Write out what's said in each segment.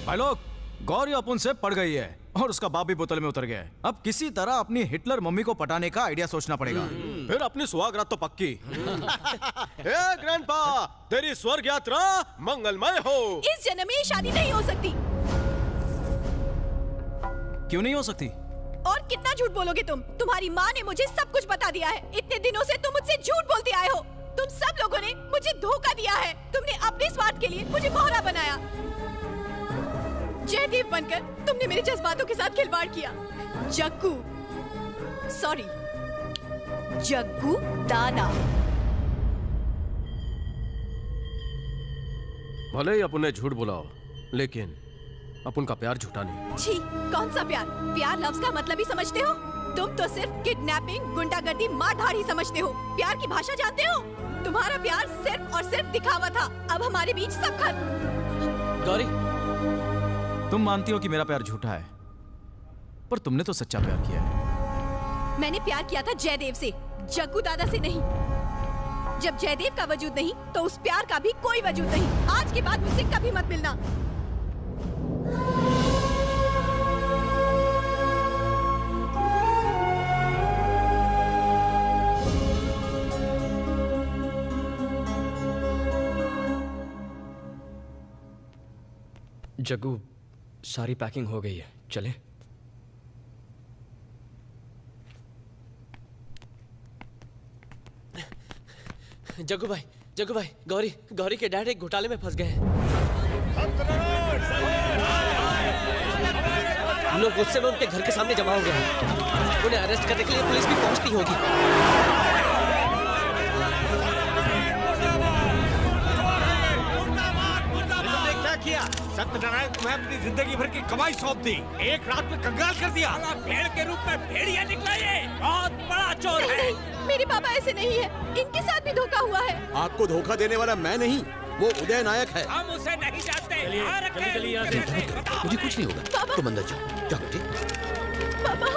भाई लोग, गौरी अपुन से पड़ गई है और उसका बाप भी बोतल में उतर गया है। अब किसी तरह अपनी हिटलर मम्मी को पटाने का आइडिया सोचना पड़ेगा। फिर अपनी सुहागरात तो पक्की। हे ग्रैंडपा, तेरी स्वर्ग यात्रा मंगलमय हो। इस जन्म में ये शादी नहीं हो सकती। क्यों नहीं हो सकती? और कितना झूठ बोलोगे तुम? तुम्हारी माँ ने मुझे सब कुछ बता दिया है। इतने दिनों से तुम मुझसे झूठ बोलते आए हो। तुम सब लोगों ने मुझे धोखा दिया है। तुमने अपने स्वार्थ के लिए मुझे मोहरा बनाया। जयदेव बनकर तुमने मेरे जज्बातों के साथ खिलवाड़ किया। जग्गू, सॉरी, जग्गू दादा। भले ही अपन ने झूठ बोला, लेकिन अपन का प्यार झूठा नहीं। छी, कौन सा प्यार? प्यार लफ्ज का मतलब ही समझते हो? तुम तो सिर्फ किडनैपिंग, गुंडागर्दी, मार-धाड़ ही समझते हो। प्यार की भाषा जानते हो? तुम्हारा प्यार सिर्फ और सिर्फ दिखावा था। अब हमारे बीच सब खत्म। गौरी, तुम मानती हो कि मेरा प्यार झूठा है, पर तुमने तो सच्चा प्यार किया है। मैंने प्यार किया था जयदेव से, जग्गू दादा से नहीं। जब जयदेव का वजूद नहीं, तो उस प्यार का भी कोई वजूद नहीं। आज के बाद मुझसे कभी मत मिलना। जग्गू, सारी पैकिंग हो गई है, चलें? जग्गू भाई, गौरी के डैड एक घोटाले में फंस गए हैं। हम लोग गुस्से में उनके घर के सामने जमा हो गए हैं। उन्हें अरेस्ट करने के लिए पुलिस भी पहुंचती होगी। सत्यनारायण तुम्हें अपनी जिंदगी भर की कमाई सौंप दी, एक रात में कंगाल कर दिया। भेड़ के रूप में भेड़िया निकला, ये बहुत बड़ा चोर है। नहीं, मेरे पापा ऐसे नहीं है। इनके साथ भी धोखा हुआ है। आपको धोखा देने वाला मैं नहीं, वो उदय नायक है। हम उसे नहीं जानते। मुझे कुछ नहीं होगा, तुम अंदर जाओ। जाओ बेटे। पापा,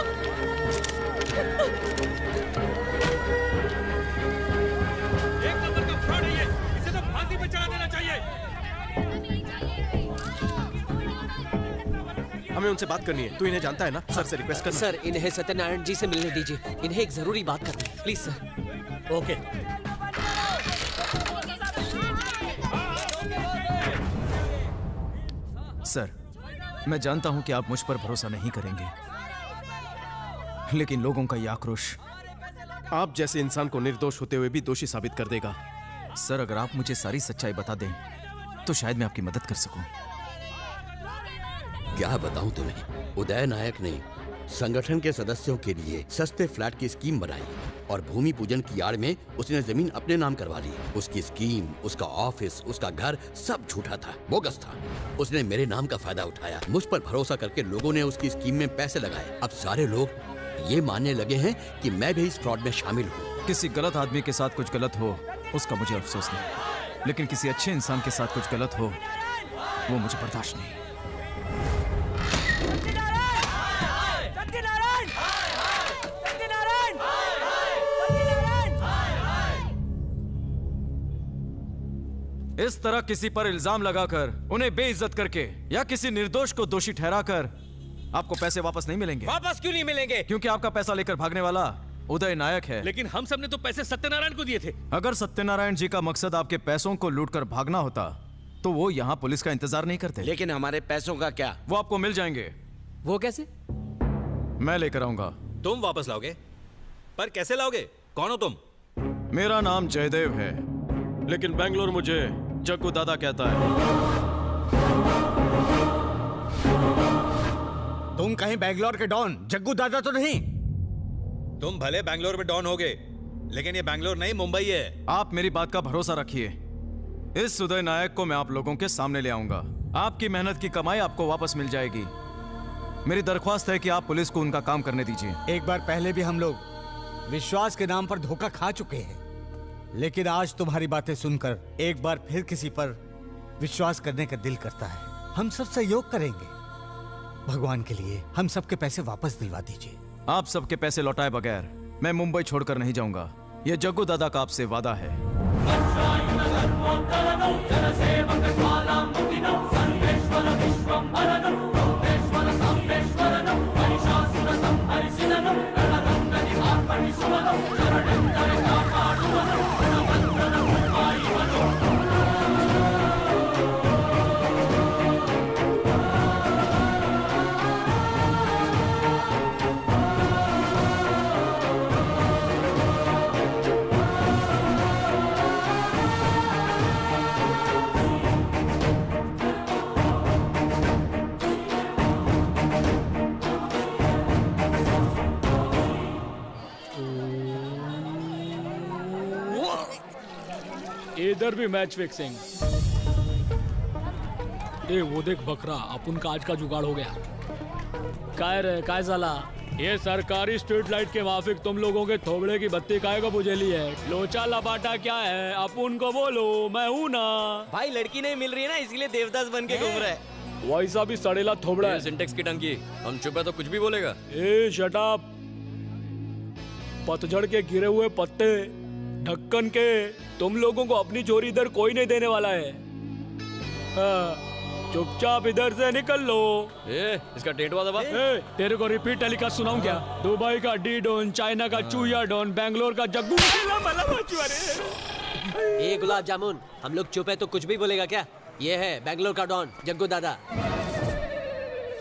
एक नंबर का फ्रॉड है ये, इसे तो फांसी पे चढ़ा देना चाहिए। हमें उनसे बात करनी है। तू इन्हें जानता है ना? सर से रिक्वेस्ट कर। सर, इन्हें सत्यनारायण जी से मिलने दीजिए। इन्हें एक जरूरी बात करनी है, प्लीज सर। ओके। सर, मैं जानता हूं कि आप मुझ पर भरोसा नहीं करेंगे, लेकिन लोगों का यह आक्रोश आप जैसे इंसान को निर्दोष होते हुए भी दोषी साबित कर देगा। सर, अगर आप मुझे सारी सच्चाई बता दें तो शायद मैं आपकी मदद कर सकूं। क्या बताऊं तुम्हें, उदय नायक ने संगठन के सदस्यों के लिए सस्ते फ्लैट की स्कीम बनाई और भूमि पूजन की आड़ में उसने जमीन अपने नाम करवा ली। उसकी स्कीम, उसका ऑफिस, उसका घर सब झूठा था, बोगस था। उसने मेरे नाम का फायदा उठाया। मुझ पर भरोसा करके लोगों ने उसकी स्कीम में पैसे लगाए। अब सारे लोग ये मानने लगे हैं कि मैं भी इस फ्रॉड में शामिल हूँ। किसी गलत आदमी के साथ कुछ गलत हो उसका मुझे अफसोस नहीं, लेकिन किसी अच्छे इंसान के साथ कुछ गलत हो वो मुझे बर्दाश्त नहीं। इस तरह किसी पर इल्जाम लगाकर, उन्हें बेइज्जत करके या किसी निर्दोष को दोषी ठहराकर आपको पैसे वापस नहीं मिलेंगे। वापस क्यों नहीं मिलेंगे? क्योंकि आपका पैसा लेकर भागने वाला उदय नायक है। लेकिन हम सब ने तो पैसे सत्यनारायण को दिए थे। अगर सत्यनारायण जी का मकसद आपके पैसों को लूटकर भागना होता तो वो यहाँ पुलिस का इंतजार नहीं करते। लेकिन हमारे पैसों का क्या? वो आपको मिल जाएंगे। वो कैसे? मैं लेकर आऊंगा। तुम वापस लाओगे? पर कैसे लाओगे? कौन हो तुम? मेरा नाम जयदेव है, लेकिन बेंगलोर मुझे जग्गू दादा कहता है। तुम कहीं बेंगलोर के डॉन जग्गू दादा तो नहीं? तुम भले बैंगलोर में डॉन होगे, लेकिन ये बैंगलोर नहीं, मुंबई है। आप मेरी बात का भरोसा रखिए। इस उदय नायक को मैं आप लोगों के सामने ले आऊंगा। आपकी मेहनत की कमाई आपको वापस मिल जाएगी। मेरी दरख्वास्त है कि आप पुलिस को उनका काम करने दीजिए। एक बार पहले भी हम लोग विश्वास के नाम पर धोखा खा चुके हैं, लेकिन आज तुम्हारी बातें सुनकर एक बार फिर किसी पर विश्वास करने का दिल करता है। हम सब सहयोग करेंगे। भगवान के लिए हम सबके पैसे वापस दिलवा दीजिए। आप सबके पैसे लौटाए बगैर मैं मुंबई छोड़कर नहीं जाऊंगा। यह जग्गू दादा का आपसे वादा है। इधर भी मैच फिक्सिंग। ए वो देख बकरा, अपन का आज का जुगाड़ हो गया। काय रे काय साला, ये सरकारी स्ट्रीट लाइट के माफिक तुम लोगों के थोबड़े की बत्ती काय को बुझेली है? लोचा लपाटा क्या है? अपन को बोलो, मैं हूँ ना। भाई लड़की नहीं मिल रही है ना, इसलिए देवदास बन के घूम रहा है। वैसा भी सड़ेला थोबड़ा है। सिंटेक्स की टंकी, हम चुप है तो कुछ भी बोलेगा। ए शट अप। पतझड़ के गिरे हुए पत्ते, ढक्कन के, तुम लोगों को अपनी चोरी इधर कोई नहीं देने वाला है। चुपचाप इधर से निकल लो। इसका टेटवा दबा। तेरे को रिपीट टेलीकास्ट सुनाऊं क्या? दुबई का डी डॉन, चाइना का चूया डॉन, बेंगलोर का जग्गू। ए गुलाब जामुन, हम लोग चुप है तो कुछ भी बोलेगा क्या? ये है बेंगलोर का डॉन जग्गू दादा।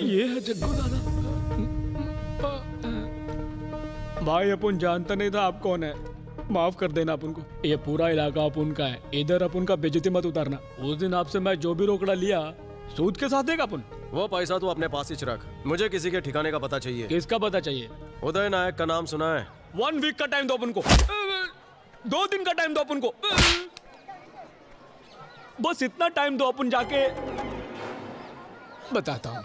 ये है जग्गू दादा। भाई अपन जानता नहीं था आप कौन है, माफ कर देना अपन को। ये पूरा इलाका अपन का है, इधर अपन का बेइज्जती मत उतारना। उस दिन आपसे मैं जो भी रोकड़ा लिया सूद के साथ देगा अपन। वो पैसा तू अपने पास ही रख, मुझे किसी के ठिकाने का पता चाहिए। किसका पता चाहिए? उदय नायक का नाम सुना है? 1 वीक का टाइम दो अपन को, 2 दिन का टाइम दो अपन को, बस इतना टाइम दो, अपन जाके बताता हूँ।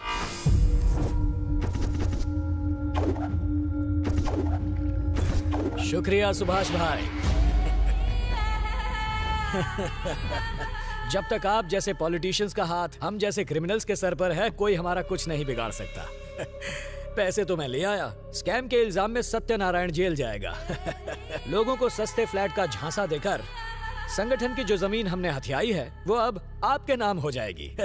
शुक्रिया सुभाष भाई। जब तक आप जैसे पॉलिटिशियंस का हाथ हम जैसे क्रिमिनल्स के सर पर है, कोई हमारा कुछ नहीं बिगाड़ सकता। पैसे तो मैं ले आया, स्कैम के इल्जाम में सत्यनारायण जेल जाएगा। लोगों को सस्ते फ्लैट का झांसा देकर संगठन की जो जमीन हमने हथियाई है, वो अब आपके नाम हो जाएगी।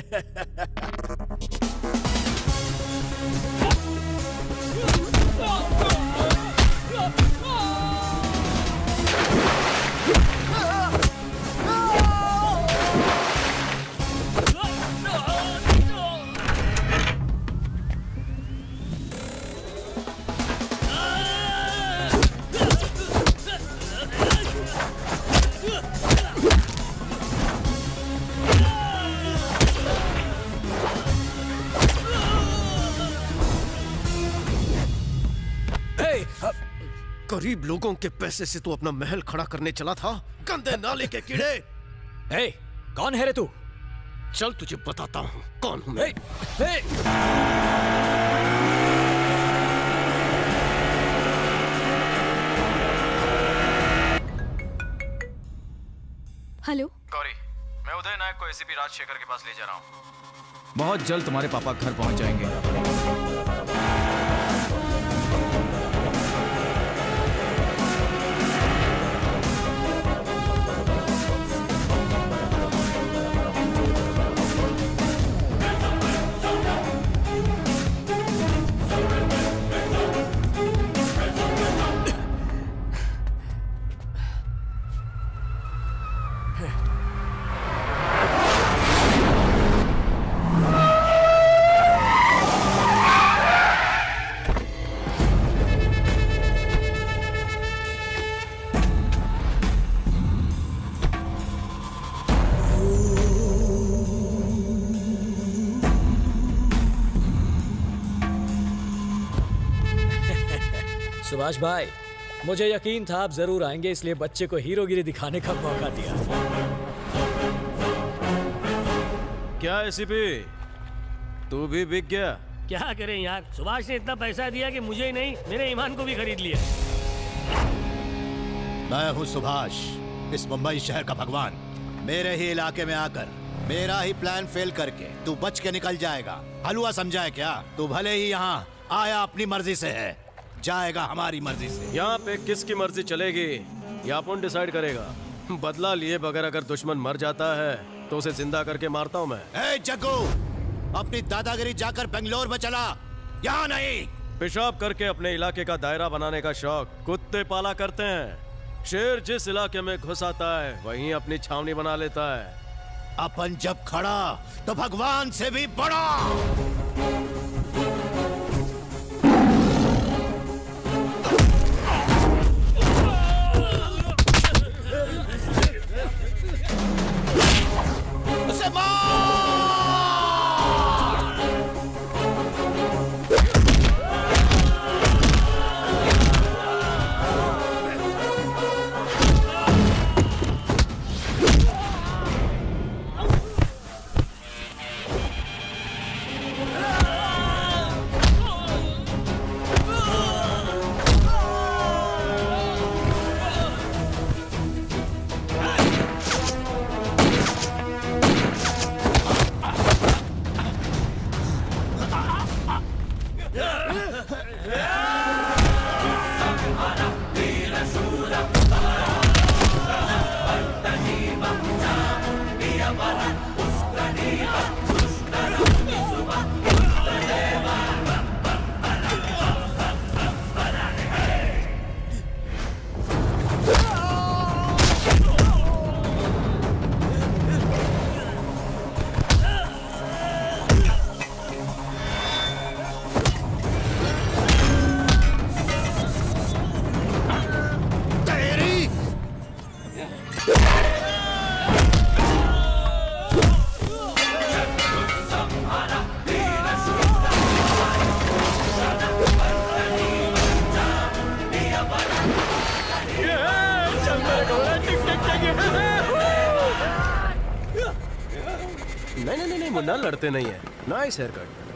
गरीब लोगों के पैसे से तू अपना महल खड़ा करने चला था, गंदे नाले के कीड़े। हे, कौन है रे तू? चल तुझे बताता हूँ कौन हूँ मैं। हेलो गौरी, मैं उदय नायक को एसीपी राजशेखर के पास ले जा रहा हूँ। बहुत जल्द तुम्हारे पापा घर पहुंच जाएंगे। सुभाष भाई, मुझे यकीन था आप जरूर आएंगे, इसलिए बच्चे को हीरोगिरी दिखाने का मौका दिया। क्या एसीपी, तू भी बिक गया? क्या करें यार, सुभाष ने इतना पैसा दिया कि मुझे ही नहीं मेरे ईमान को भी खरीद लिया। मैं हूँ सुभाष, इस मुंबई शहर का भगवान। मेरे ही इलाके में आकर मेरा ही प्लान फेल करके तू बच के निकल जाएगा। हलवा समझा है क्या? तू भले ही यहाँ आया अपनी मर्जी से है, जाएगा हमारी मर्जी से। यहाँ पे किसकी मर्जी चलेगी ये अपन डिसाइड करेगा। बदला लिए बगैर अगर दुश्मन मर जाता है तो उसे जिंदा करके मारता हूँ मैं। ए जग्गू, अपनी दादागिरी जाकर बेंगलोर में चला, यहाँ नहीं। पेशाब करके अपने इलाके का दायरा बनाने का शौक कुत्ते पाला करते हैं। शेर जिस इलाके में घुस आता है वहीं अपनी छावनी बना लेता है। अपन जब खड़ा तो भगवान से भी बड़ा। उसे मार! नहीं मुन्ना, लड़ते नहीं है। Nice hair cut.